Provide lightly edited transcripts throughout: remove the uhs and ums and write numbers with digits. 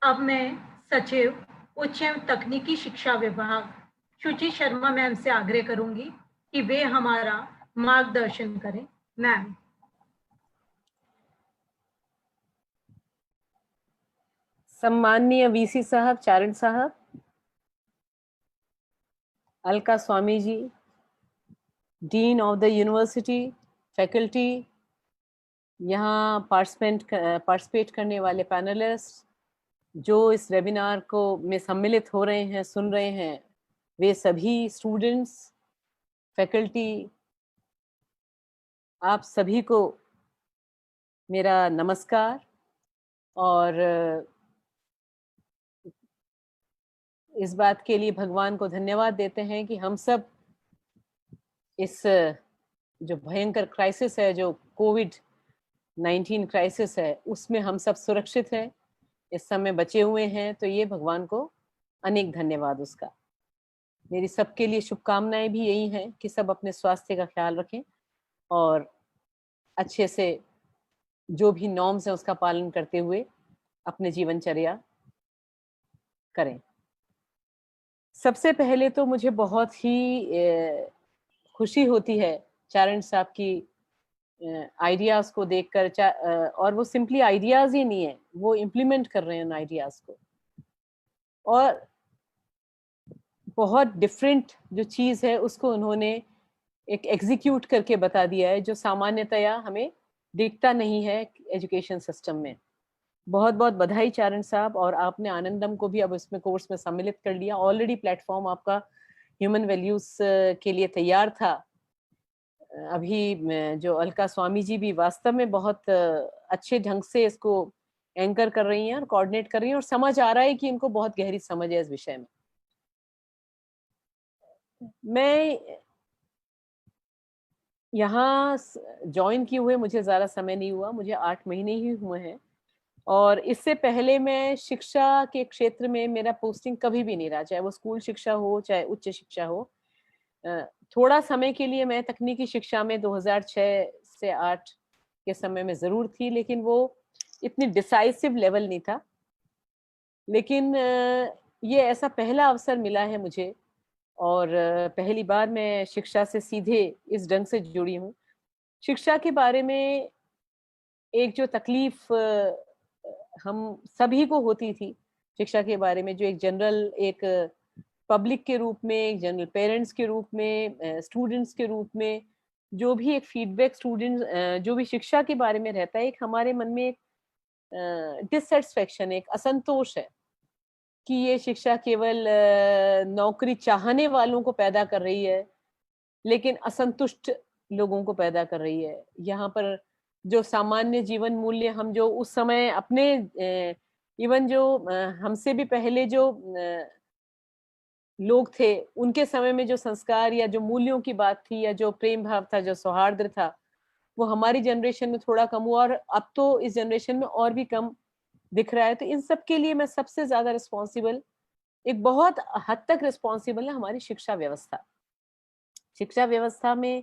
अब मैं सचिव उच्च एवं तकनीकी शिक्षा विभाग शुचि शर्मा मैम से आग्रह करूंगी कि वे हमारा मार्गदर्शन करें। मैम। सम्माननीय वीसी साहब, चारण साहब, Alka Swami ji, dean of the university, faculty, यहाँ पार्टिसिपेट करने वाले पैनलिस्ट, जो इस वेबिनार को में सम्मिलित हो रहे हैं, सुन रहे हैं, वे सभी स्टूडेंट्स, फैकल्टी, आप सभी को मेरा नमस्कार। और इस बात के लिए भगवान को धन्यवाद देते हैं कि हम सब इस जो भयंकर क्राइसिस है, जो कोविड-19 क्राइसिस है, उसमें हम सब सुरक्षित हैं, इस समय बचे हुए हैं। तो ये भगवान को अनेक धन्यवाद उसका। मेरी सबके लिए शुभकामनाएं भी यही हैं कि सब अपने स्वास्थ्य का ख्याल रखें और अच्छे से जो भी नॉर्म्स हैं उसका पालन करते हुए अपने जीवनचर्या करें। सबसे पहले तो मुझे बहुत ही खुशी होती है चारण साहब की आइडियाज को देखकर, और वो सिंपली आइडियाज ही नहीं है, वो इम्प्लीमेंट कर रहे हैं उन आइडियाज को, और बहुत डिफरेंट जो चीज है उसको उन्होंने एक एग्जीक्यूट करके बता दिया है, जो सामान्यतया हमें दिखता नहीं है एजुकेशन सिस्टम में। बहुत बहुत बधाई चारण साहब, और आपने आनंदम को भी अब इसमें कोर्स में सम्मिलित कर लिया। ऑलरेडी प्लेटफॉर्म आपका ह्यूमन वैल्यूज के लिए तैयार था। अभी जो अलका स्वामी जी भी वास्तव में बहुत अच्छे ढंग से इसको एंकर कर रही हैं और कोऑर्डिनेट कर रही हैं, और समझ आ रहा है कि इनको बहुत गहरी समझ है इस विषय में। मैं यहाँ ज्वाइन किए हुए मुझे ज़्यादा समय नहीं हुआ, मुझे 8 महीने ही हुए हैं, और इससे पहले मैं शिक्षा के क्षेत्र में मेरा पोस्टिंग कभी भी नहीं रहा, चाहे वो स्कूल शिक्षा हो, चाहे उच्च शिक्षा हो। थोड़ा समय के लिए मैं तकनीकी शिक्षा में 2006 से 8 के समय में ज़रूर थी, लेकिन वो इतनी डिसाइसिव लेवल नहीं था। लेकिन ये ऐसा पहला अवसर मिला है मुझे, और पहली बार मैं शिक्षा से सीधे इस ढंग से जुड़ी हूँ। शिक्षा के बारे में एक जो तकलीफ हम सभी को होती थी शिक्षा के बारे में, जो एक जनरल, एक पब्लिक के रूप में, एक जनरल पेरेंट्स के रूप में, स्टूडेंट्स के रूप में, जो भी एक फीडबैक स्टूडेंट जो भी शिक्षा के बारे में रहता है, एक हमारे मन में एक डिससेटिस्फेक्शन, एक असंतोष है कि ये शिक्षा केवल नौकरी चाहने वालों को पैदा कर रही है, लेकिन असंतुष्ट लोगों को पैदा कर रही है। यहाँ पर जो सामान्य जीवन मूल्य हम जो उस समय अपने इवन जो हमसे भी पहले जो लोग थे, उनके समय में जो संस्कार या जो मूल्यों की बात थी, या जो प्रेम भाव था, जो सौहार्द था, वो हमारी जनरेशन में थोड़ा कम हुआ, और अब तो इस जनरेशन में और भी कम दिख रहा है। तो इन सब के लिए मैं सबसे ज्यादा रिस्पॉन्सिबल, एक बहुत हद तक रिस्पॉन्सिबल है हमारी शिक्षा व्यवस्था। शिक्षा व्यवस्था में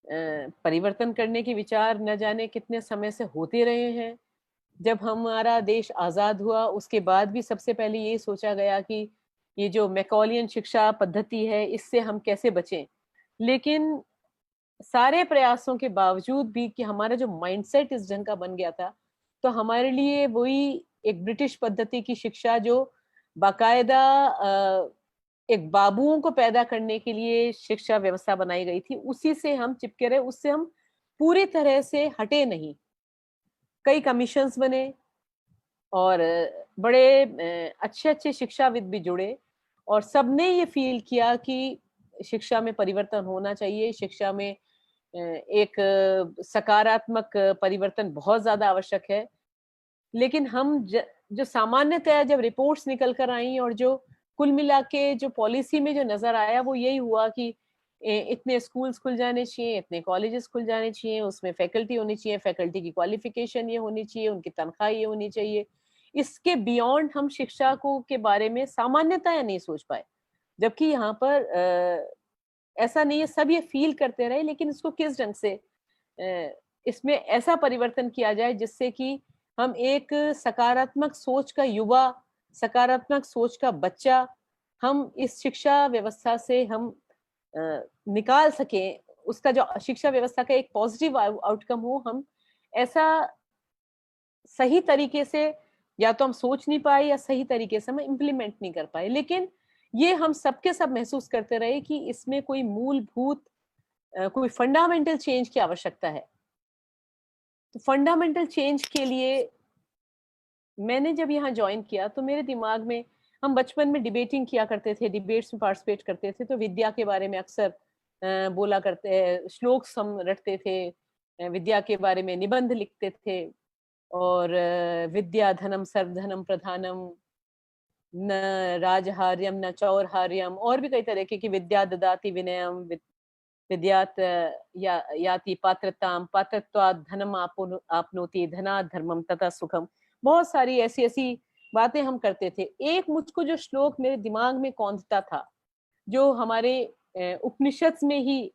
परिवर्तन करने के विचार न जाने कितने समय से होते रहे हैं। जब हमारा देश आजाद हुआ उसके बाद भी सबसे पहले ये सोचा गया कि ये जो मैकॉलियन शिक्षा पद्धति है, इससे हम कैसे बचें। लेकिन सारे प्रयासों के बावजूद भी कि हमारा जो माइंडसेट इस ढंग का बन गया था, तो हमारे लिए वही एक ब्रिटिश पद्धति की शिक्षा, जो बाकायदा एक बाबुओं को पैदा करने के लिए शिक्षा व्यवस्था बनाई गई थी, उसी से हम चिपके रहे, उससे हम पूरी तरह से हटे नहीं। कई कमीशंस बने, और बड़े अच्छे अच्छे शिक्षाविद भी जुड़े, और सबने ये फील किया कि शिक्षा में परिवर्तन होना चाहिए, शिक्षा में एक सकारात्मक परिवर्तन बहुत ज्यादा आवश्यक है। लेकिन जो सामान्यतया जब रिपोर्ट्स निकल कर आई, और जो कुल मिला के जो पॉलिसी में जो नजर आया, वो यही हुआ कि इतने स्कूल्स खुल जाने चाहिए, इतने कॉलेजेस खुल जाने चाहिए, उसमें फैकल्टी होनी चाहिए, फैकल्टी की क्वालिफिकेशन ये होनी चाहिए, उनकी तनख्वाह ये होनी चाहिए। इसके बियॉन्ड हम शिक्षा को के बारे में सामान्यतया नहीं सोच पाए। जबकि यहाँ पर ऐसा नहीं है, सब ये फील करते रहे, लेकिन इसको किस ढंग से इसमें ऐसा परिवर्तन किया जाए जिससे कि हम एक सकारात्मक सोच का युवा, सकारात्मक सोच का बच्चा हम इस शिक्षा व्यवस्था से हम निकाल सकें, उसका जो शिक्षा व्यवस्था का एक पॉजिटिव आउटकम हो, हम ऐसा सही तरीके से या तो हम सोच नहीं पाए या सही तरीके से हम इम्प्लीमेंट नहीं कर पाए। लेकिन ये हम सबके सब महसूस करते रहे कि इसमें कोई मूलभूत कोई फंडामेंटल चेंज की आवश्यकता है। तो फंडामेंटल चेंज के लिए मैंने जब यहाँ ज्वाइन किया तो मेरे दिमाग में, हम बचपन में डिबेटिंग किया करते थे, डिबेट्स में पार्टिसिपेट करते थे, तो विद्या के बारे में अक्सर बोला करते, श्लोक हम रटते थे, विद्या के बारे में निबंध लिखते थे, और विद्या धनम सर्वधनम प्रधानम, न राजहार्यम न चौरहार्यम, और भी कई तरह की विद्या ददाति विनयम, विद्यात याति पात्रताम, पात्रत्वात् धनम आपनोति, धनात् धर्मम तथा सुखम। बहुत सारी ऐसी ऐसी बातें हम करते थे। एक मुझको जो श्लोक मेरे दिमाग में कौंधता था, जो हमारे उपनिषद में ही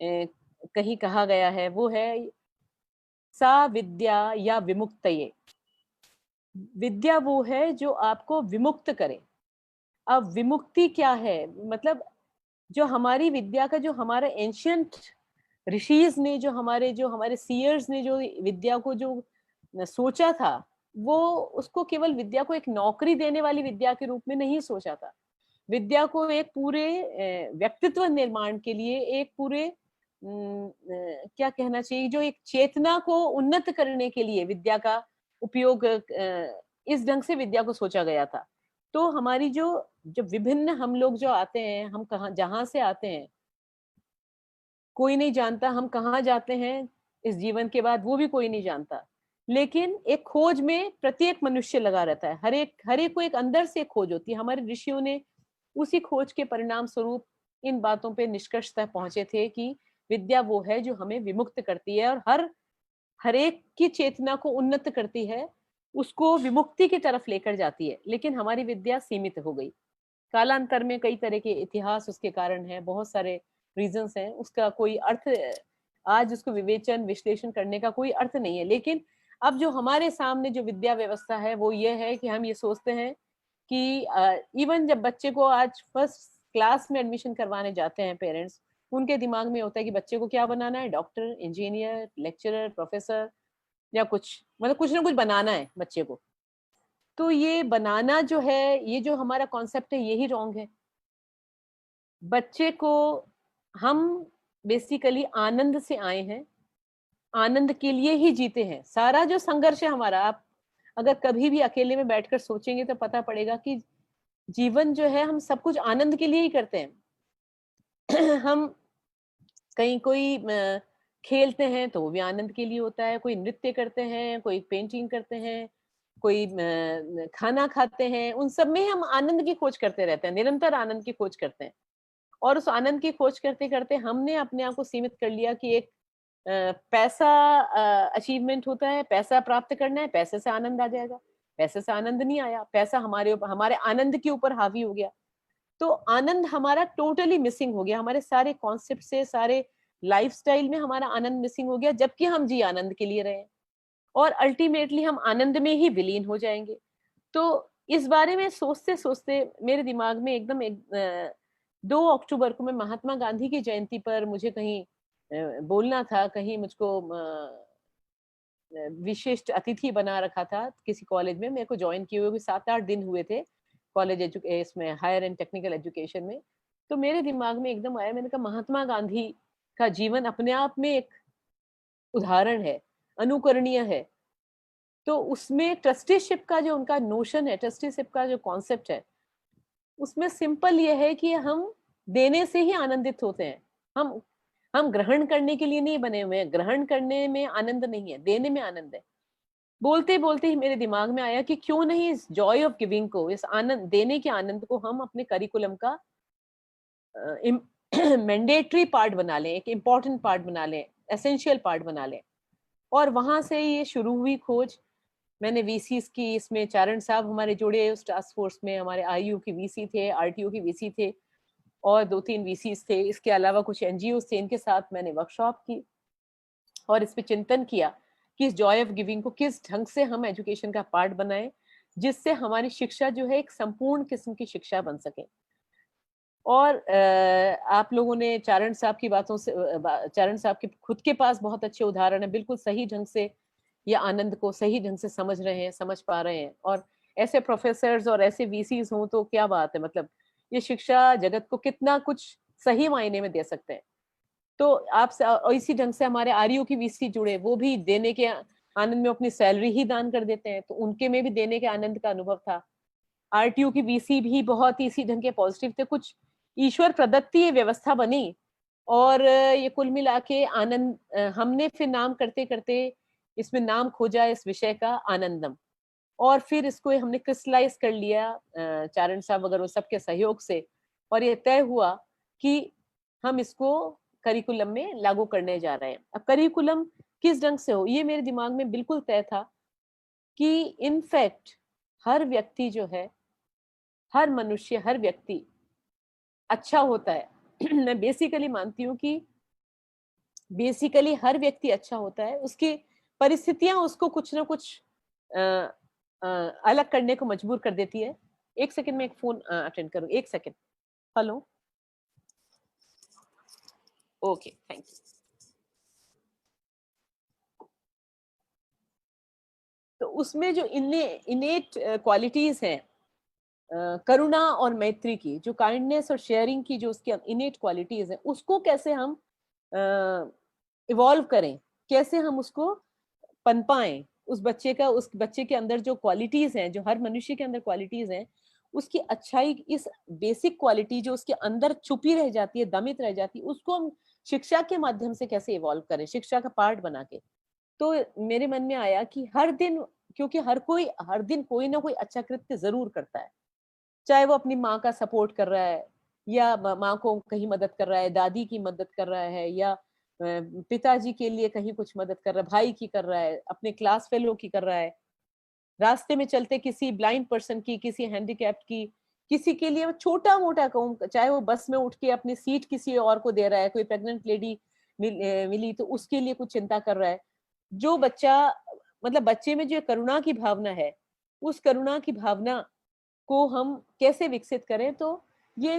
कहीं कहा गया है, वो है सा विद्या या विमुक्तये। विद्या वो है जो आपको विमुक्त करे। अब विमुक्ति क्या है? मतलब जो हमारी विद्या का, जो हमारा एंशियंट ऋषिज ने, जो हमारे सीयर्स ने जो विद्या को जो सोचा था, वो उसको केवल विद्या को एक नौकरी देने वाली विद्या के रूप में नहीं सोचा था। विद्या को एक पूरे व्यक्तित्व निर्माण के लिए, एक पूरे क्या कहना चाहिए, जो एक चेतना को उन्नत करने के लिए विद्या का उपयोग इस ढंग से विद्या को सोचा गया था। तो हमारी जो विभिन्न हम लोग जो आते हैं, हम कहाँ जहां से आते हैं, कोई नहीं जानता हम कहाँ जाते हैं इस जीवन के बाद, वो भी कोई नहीं जानता। लेकिन एक खोज में प्रत्येक मनुष्य लगा रहता है। हर एक को एक अंदर से खोज होती है। हमारे ऋषियों ने उसी खोज के परिणाम स्वरूप इन बातों पे निष्कर्ष तक पहुंचे थे कि विद्या वो है जो हमें विमुक्त करती है और हर एक की चेतना को उन्नत करती है, उसको विमुक्ति की तरफ लेकर जाती है। लेकिन हमारी विद्या सीमित हो गई कालांतर में, कई तरह के इतिहास उसके कारण है, बहुत सारे रीजंस हैं। उसका कोई अर्थ आज उसको विवेचन विश्लेषण करने का कोई अर्थ नहीं है। लेकिन अब जो हमारे सामने जो विद्या व्यवस्था है वो ये है कि हम ये सोचते हैं कि इवन जब बच्चे को आज फर्स्ट क्लास में एडमिशन करवाने जाते हैं पेरेंट्स, उनके दिमाग में होता है कि बच्चे को क्या बनाना है, डॉक्टर, इंजीनियर, लेक्चरर, प्रोफेसर, या कुछ, मतलब कुछ ना कुछ बनाना है बच्चे को। तो ये बनाना जो है, ये जो हमारा कॉन्सेप्ट है, यही रॉन्ग है। बच्चे को हम बेसिकली आनंद से आए हैं, आनंद के लिए ही जीते हैं। सारा जो संघर्ष है हमारा, आप अगर कभी भी अकेले में बैठकर सोचेंगे तो पता पड़ेगा कि जीवन जो है, हम सब कुछ आनंद के लिए ही करते हैं। हम कहीं कोई खेलते हैं तो वो भी आनंद के लिए होता है, कोई नृत्य करते हैं, कोई पेंटिंग करते हैं, कोई खाना खाते हैं, उन सब में हम आनंद की खोज करते रहते हैं, निरंतर आनंद की खोज करते हैं। और उस आनंद की खोज करते करते हमने अपने आप को सीमित कर लिया कि एक पैसा अचीवमेंट होता है, पैसा प्राप्त करना है, पैसे से आनंद आ जाएगा। पैसे से आनंद नहीं आया, पैसा हमारे ऊपर, हमारे आनंद के ऊपर हावी हो गया। तो आनंद हमारा टोटली मिसिंग हो गया, हमारे सारे कॉन्सेप्ट से, सारे लाइफस्टाइल में हमारा आनंद मिसिंग हो गया, जबकि हम जी आनंद के लिए रहे, और अल्टीमेटली हम आनंद में ही विलीन हो जाएंगे। तो इस बारे में सोचते सोचते मेरे दिमाग में एकदम 2 अक्टूबर को, मैं महात्मा गांधी की जयंती पर मुझे कहीं बोलना था, कहीं मुझको विशिष्ट अतिथि बना रखा था किसी कॉलेज में। मेरे को ज्वाइन किए हुए 7-8 दिन हुए थे कॉलेज इसमें, हायर एंड टेक्निकल एजुकेशन में। तो मेरे दिमाग में एकदम आया, मैंने कहा महात्मा गांधी का जीवन अपने आप में एक उदाहरण है, अनुकरणीय है। तो उसमें ट्रस्टीशिप का जो उनका नोशन है, ट्रस्टीशिप का जो कॉन्सेप्ट है, उसमें सिंपल ये है कि हम देने से ही आनंदित होते हैं। हम ग्रहण करने के लिए नहीं बने हुए हैं, ग्रहण करने में आनंद नहीं है, देने में आनंद है। बोलते बोलते ही मेरे दिमाग में आया कि क्यों नहीं इस जॉय ऑफ गिविंग को, इस आनंद, देने के आनंद को हम अपने करिकुलम का मैंडेटरी पार्ट बना लें, एक इम्पॉर्टेंट पार्ट बना लें, एसेंशियल पार्ट बना लें। और वहां से ये शुरू हुई खोज। मैंने वीसीस की, इसमें चारण साहब हमारे जुड़े उस टास्क फोर्स में, हमारे आईयू की वीसी थे, आरटीओ की वीसी थे, और 2-3 वीसीस थे। इसके अलावा कुछ एनजीओ थे, इनके साथ मैंने वर्कशॉप की और इस पे चिंतन किया कि इस जॉय ऑफ गिविंग को किस ढंग से हम एजुकेशन का पार्ट बनाएं, जिससे हमारी शिक्षा जो है एक संपूर्ण किस्म की शिक्षा बन सके। और आप लोगों ने चारण साहब की बातों से, चारण साहब के खुद के पास बहुत अच्छे उदाहरण है, बिल्कुल सही ढंग से ये आनंद को सही ढंग से समझ रहे हैं, समझ पा रहे हैं। और ऐसे प्रोफेसर्स और ऐसे वीसीज हों तो क्या बात है, मतलब ये शिक्षा जगत को कितना कुछ सही मायने में दे सकते हैं। तो आप और इसी ढंग से हमारे आरयू की वीसी जुड़े, वो भी देने के आनंद में अपनी सैलरी ही दान कर देते हैं, तो उनके में भी देने के आनंद का अनुभव था। आरटीयू की वीसी भी बहुत ही इसी ढंग के पॉजिटिव थे। कुछ ईश्वर प्रदत्त ये व्यवस्था बनी और ये कुल मिला के आनंद, हमने फिर नाम करते करते इसमें नाम खोजा इस विषय का आनंदम, और फिर इसको हमने क्रिस्टलाइज कर लिया चारण साहब वगैरह सबके सहयोग से, और ये तय हुआ कि हम इसको करिकुलम में लागू करने जा रहे हैं। अब करिकुलम किस ढंग से हो, ये मेरे दिमाग में बिल्कुल तय था कि इनफैक्ट हर व्यक्ति जो है, हर मनुष्य, हर व्यक्ति अच्छा होता है। मैं बेसिकली मानती हूँ कि बेसिकली हर व्यक्ति अच्छा होता है, उसकी परिस्थितियां उसको कुछ ना कुछ अ, अलग करने को मजबूर कर देती है। एक सेकंड में एक फोन अटेंड करूँ, एक second. Hello, okay, thank you. तो उसमें जो इनेट क्वालिटीज हैं, करुणा और मैत्री की, जो काइंडनेस और शेयरिंग की जो उसकी इनेट क्वालिटीज हैं, उसको कैसे हम इवॉल्व करें, कैसे हम उसको पनपाएं, उस बच्चे के अंदर जो क्वालिटीज हैं, जो हर मनुष्य के अंदर क्वालिटीज हैं, उसकी अच्छाई, इस बेसिक क्वालिटी जो उसके अंदर छुपी रह जाती है, दमित रह जाती है, उसको हम शिक्षा के माध्यम से कैसे इवॉल्व करें, शिक्षा का पार्ट बना के। तो मेरे मन में आया कि हर दिन, क्योंकि हर दिन कोई ना कोई अच्छा कृत्य जरूर करता है, चाहे वो अपनी माँ का सपोर्ट कर रहा है, या माँ को कहीं मदद कर रहा है, दादी की मदद कर रहा है, या पिताजी के लिए कहीं कुछ मदद कर रहा है, भाई की कर रहा है, अपने क्लास फेलो की कर रहा है, रास्ते में चलते किसी ब्लाइंड पर्सन की, किसी हैंडीकैप्ड की, किसी के लिए छोटा मोटा कहूँ, चाहे वो बस में उठ के अपनी सीट किसी और को दे रहा है, कोई प्रेग्नेंट लेडी मिली तो उसके लिए कुछ चिंता कर रहा है। जो बच्चा, मतलब बच्चे में जो करुणा की भावना है, उस करुणा की भावना को हम कैसे विकसित करें, तो ये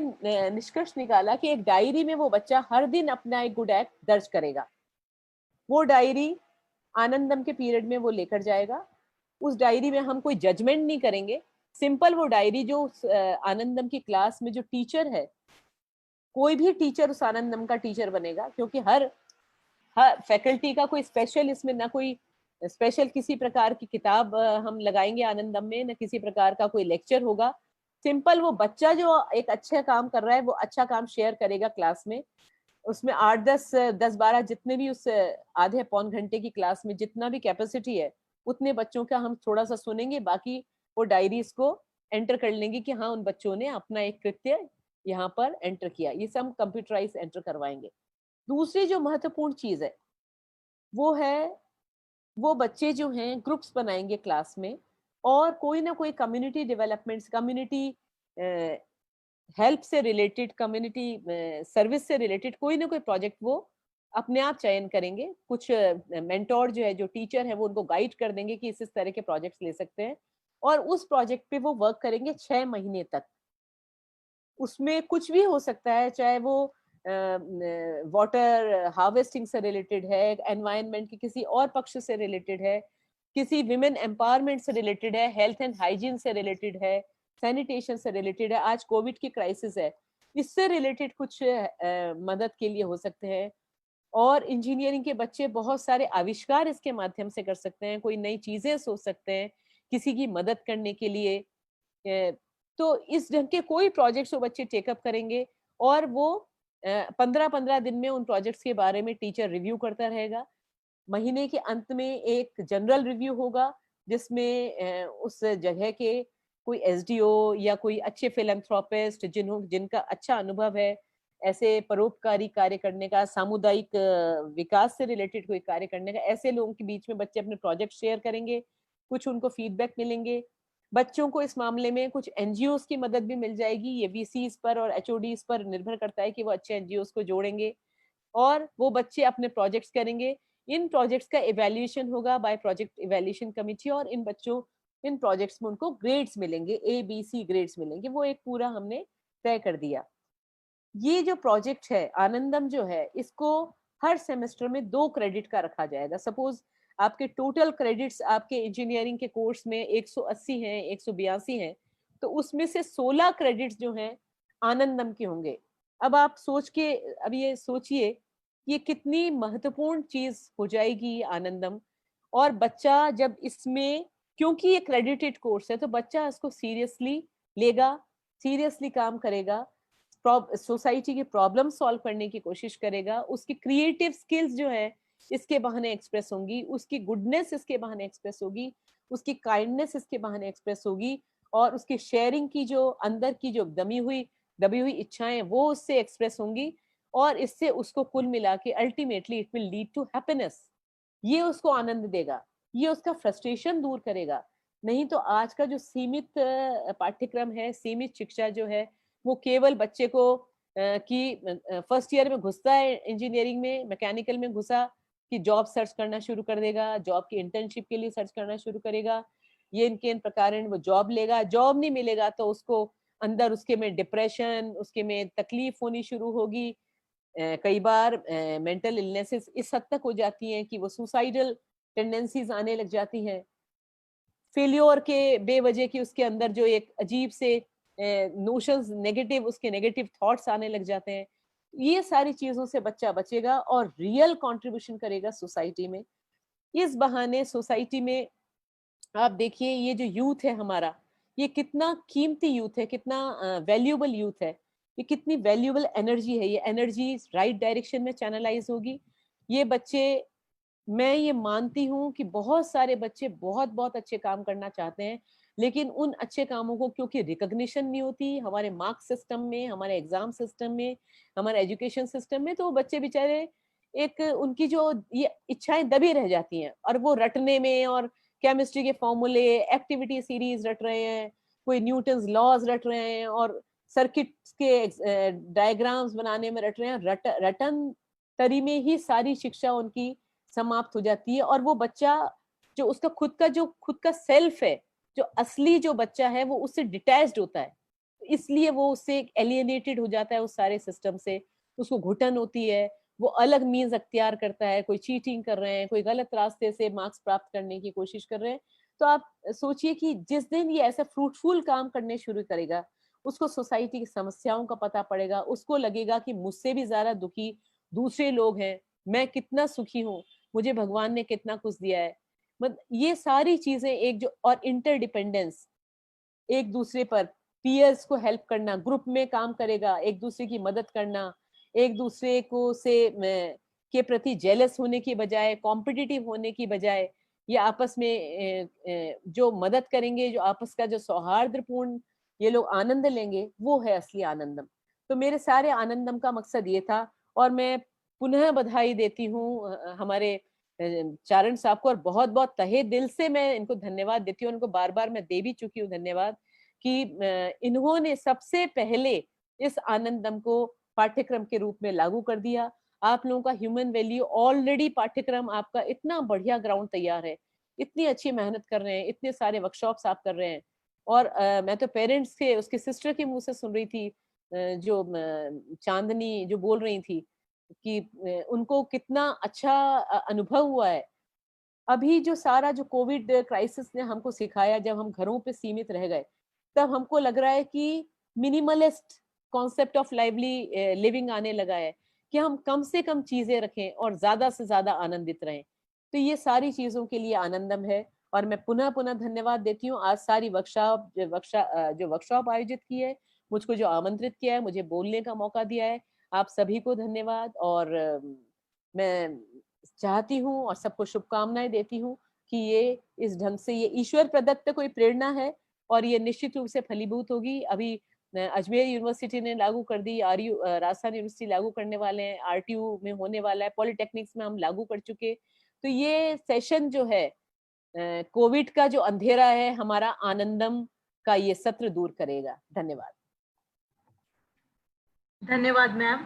निष्कर्ष निकाला कि एक डायरी में वो बच्चा हर दिन अपना एक गुड एक्ट दर्ज करेगा। वो डायरी आनंदम के पीरियड में वो लेकर जाएगा। उस डायरी में हम कोई जजमेंट नहीं करेंगे, सिंपल वो डायरी जो आनंदम की क्लास में जो टीचर है, कोई भी टीचर उस आनंदम का टीचर बनेगा, क्योंकि हर फैकल्टी का कोई स्पेशल, इसमें ना कोई स्पेशल किसी प्रकार की किताब हम लगाएंगे आनंदम में, ना किसी प्रकार का कोई लेक्चर होगा। सिंपल वो बच्चा जो एक अच्छा काम कर रहा है, वो अच्छा काम शेयर करेगा क्लास में। उसमें 8-10-10-12 जितने भी उस आधे पौन घंटे की क्लास में जितना भी कैपेसिटी है, उतने बच्चों का हम थोड़ा सा सुनेंगे, बाकी वो डायरीज को एंटर कर लेंगे कि हाँ, उन बच्चों ने अपना एक कृत्य यहाँ पर एंटर किया। ये सब कंप्यूटराइज एंटर करवाएंगे। दूसरी जो महत्वपूर्ण चीज है, वो है, वो बच्चे जो हैं ग्रुप्स बनाएंगे क्लास में, और कोई ना कोई कम्युनिटी डेवलपमेंट्स, कम्युनिटी हेल्प से रिलेटेड, कम्युनिटी सर्विस से रिलेटेड कोई ना कोई प्रोजेक्ट वो अपने आप चयन करेंगे। कुछ मेंटोर जो है, जो टीचर है, वो उनको गाइड कर देंगे कि इस तरह के प्रोजेक्ट्स ले सकते हैं, और उस प्रोजेक्ट पे वो वर्क करेंगे 6 महीने तक। उसमें कुछ भी हो सकता है, चाहे वो वाटर हार्वेस्टिंग से रिलेटेड है, एनवायरनमेंट के किसी और पक्ष से रिलेटेड है, किसी विमेन एम्पावरमेंट से रिलेटेड है, हेल्थ एंड हाइजीन से रिलेटेड है, सैनिटेशन से रिलेटेड है, आज कोविड की क्राइसिस है, इससे रिलेटेड कुछ मदद के लिए हो सकते हैं। और इंजीनियरिंग के बच्चे बहुत सारे आविष्कार इसके माध्यम से कर सकते हैं, कोई नई चीजें सोच सकते हैं किसी की मदद करने के लिए। तो इस ढंग के कोई प्रोजेक्ट्स वो बच्चे टेकअप करेंगे, और वो 15-15 दिन में उन प्रोजेक्ट्स के बारे में टीचर रिव्यू करता रहेगा। महीने के अंत में एक जनरल रिव्यू होगा, जिसमें उस जगह के कोई एसडीओ या कोई अच्छे फिलैंथ्रोपिस्ट जिनका अच्छा अनुभव है ऐसे परोपकारी कार्य करने का, सामुदायिक विकास से रिलेटेड कोई कार्य करने का, ऐसे लोगों के बीच में बच्चे अपने प्रोजेक्ट शेयर करेंगे, कुछ उनको फीडबैक मिलेंगे। बच्चों को इस मामले में कुछ एनजीओ की मदद भी मिल जाएगी। ये वीसीज पर और एचओडीज पर निर्भर करता है कि वो अच्छे एनजीओ को जोड़ेंगे, और वो बच्चे अपने प्रोजेक्ट्स करेंगे। इन प्रोजेक्ट्स का इवैल्यूएशन होगा बाय प्रोजेक्ट इवैल्यूएशन कमिटी, और इन बच्चों इन प्रोजेक्ट्स में उनको ग्रेड्स मिलेंगे, ABC ग्रेड्स मिलेंगे, वो एक पूरा हमने तय कर दिया। ये जो प्रोजेक्ट है आनंदम जो है, इसको हर सेमेस्टर में 2 क्रेडिट का रखा जाएगा। सपोज आपके टोटल क्रेडिट्स आपके इंजीनियरिंग के कोर्स में 180 हैं, 182 हैं, तो उसमें से 16 क्रेडिट्स जो हैं आनंदम के होंगे। अब आप अब ये सोचिए ये कितनी महत्वपूर्ण चीज हो जाएगी आनंदम। और बच्चा जब इसमें, क्योंकि ये क्रेडिटेड कोर्स है, तो बच्चा इसको सीरियसली लेगा, सीरियसली काम करेगा, सोसाइटी की प्रॉब्लम सॉल्व करने की कोशिश करेगा, उसकी क्रिएटिव स्किल्स जो है इसके बहाने एक्सप्रेस होंगी, उसकी गुडनेस इसके बहाने एक्सप्रेस होगी, उसकी काइंडनेस इसके बहाने एक्सप्रेस होगी, और उसकी शेयरिंग की जो अंदर की जो दबी हुई इच्छाएं वो उससे एक्सप्रेस होंगी, और इससे उसको कुल मिला के ultimately it will lead to happiness. ये उसको आनंद देगा, ये उसका फ्रस्ट्रेशन दूर करेगा। नहीं तो आज का जो सीमित पाठ्यक्रम है, सीमित शिक्षा जो है, वो केवल बच्चे को कि फर्स्ट ईयर में घुसता है इंजीनियरिंग में, मैकेनिकल में घुसा कि जॉब सर्च करना शुरू कर देगा, जॉब की इंटर्नशिप के लिए सर्च करना शुरू करेगा, ये इनके इन प्रकार वो जॉब लेगा, जॉब नहीं मिलेगा तो उसको अंदर उसके में डिप्रेशन, उसके में तकलीफ होनी शुरू होगी, कई बार मेंटल इलनेसेस इस हद तक हो जाती हैं कि वो सुसाइडल टेंडेंसीज आने लग जाती हैं, फेलियर के बेवजह की उसके अंदर जो एक अजीब से नोशंस, नेगेटिव, उसके नेगेटिव थॉट्स आने लग जाते हैं। ये सारी चीजों से बच्चा बचेगा और रियल कंट्रीब्यूशन करेगा सोसाइटी में। इस बहाने सोसाइटी में आप देखिए ये जो यूथ है हमारा, ये कितना कीमती यूथ है, कितना वैल्यूएबल यूथ है, ये कितनी वैल्यूएबल एनर्जी है। ये एनर्जी राइट डायरेक्शन में चैनलाइज होगी। ये बच्चे, मैं ये मानती हूँ कि बहुत सारे बच्चे बहुत बहुत अच्छे काम करना चाहते हैं, लेकिन उन अच्छे कामों को क्योंकि रिकॉग्निशन नहीं होती हमारे मार्क्स सिस्टम में, हमारे एग्जाम सिस्टम में, हमारे एजुकेशन सिस्टम में, तो वो बच्चे बेचारे एक उनकी जो ये इच्छाएं दबी रह जाती हैं, और वो रटने में, और केमिस्ट्री के फॉर्मूले, एक्टिविटी सीरीज रट रहे हैं, कोई न्यूटन्स लॉज रट रहे हैं, और सर्किट के डायग्राम्स बनाने में रट रहे हैं। रटन तरी में ही सारी शिक्षा उनकी समाप्त हो जाती है, और वो बच्चा जो उसका खुद का सेल्फ है, जो असली जो बच्चा है, वो उससे डिटैच्ड होता है, इसलिए वो उससे एलियनेटेड हो जाता है उस सारे सिस्टम से, उसको घुटन होती है, वो अलग मीन्स अख्तियार करता है, कोई चीटिंग कर रहे हैं, कोई गलत रास्ते से मार्क्स प्राप्त करने की कोशिश कर रहे हैं। तो आप सोचिए कि जिस दिन ये ऐसा फ्रूटफुल काम करने शुरू करेगा, उसको सोसाइटी की समस्याओं का पता पड़ेगा, उसको लगेगा कि मुझसे भी ज्यादा दुखी दूसरे लोग हैं, मैं कितना सुखी हूँ, मुझे भगवान ने कितना कुछ दिया है। मतलब ये सारी चीजें एक जो, और इंटरडिपेंडेंस, एक दूसरे पर, पीयर्स को हेल्प करना, ग्रुप में काम करेगा, एक दूसरे की मदद करना, एक दूसरे को के प्रति जेलस होने की बजाय, कॉम्पिटिटिव होने की बजाय, ये आपस में जो मदद करेंगे, जो आपस का जो सौहार्दपूर्ण ये लोग आनंद लेंगे, वो है असली आनंदम। तो मेरे सारे आनंदम का मकसद ये था, और मैं पुनः बधाई देती हूँ हमारे चारण साहब को, और बहुत बहुत तहे दिल से मैं इनको धन्यवाद देती हूँ। उनको बार बार मैं दे भी चुकी हूँ धन्यवाद, कि इन्होंने सबसे पहले इस आनंदम को पाठ्यक्रम के रूप में लागू कर दिया। आप लोगों का ह्यूमन वैल्यू ऑलरेडी पाठ्यक्रम आपका इतना बढ़िया ग्राउंड तैयार है, इतनी अच्छी मेहनत कर रहे हैं, इतने सारे वर्कशॉप्स आप कर रहे हैं। और मैं तो पेरेंट्स के, उसके सिस्टर के मुंह से सुन रही थी, जो चांदनी जो बोल रही थी कि उनको कितना अच्छा अनुभव हुआ है। अभी जो सारा जो कोविड क्राइसिस ने हमको सिखाया, जब हम घरों पे सीमित रह गए, तब हमको लग रहा है कि minimalist concept of lively living आने लगा है, कि हम कम से कम चीजें रखें और ज्यादा से ज्यादा आनंदित रहें। तो ये सारी चीजों के लिए आनंदम है, और मैं पुनः पुनः धन्यवाद देती हूँ। आज सारी जो वर्कशॉप आयोजित की है, मुझको जो आमंत्रित किया है, मुझे बोलने का मौका दिया है, आप सभी को धन्यवाद। और मैं चाहती हूँ और सबको शुभकामनाएं देती हूँ कि ये इस ढंग से, ये ईश्वर प्रदत्त कोई प्रेरणा है, और ये निश्चित रूप से फलीभूत होगी। अभी अजमेर यूनिवर्सिटी ने लागू कर दी, राजस्थान यूनिवर्सिटी लागू करने वाले हैं, RTU में होने वाला है, पॉलिटेक्निक्स में हम लागू कर चुके। तो ये सेशन जो है, कोविड का जो अंधेरा है, हमारा आनंदम का ये सत्र दूर करेगा। धन्यवाद। धन्यवाद मैम।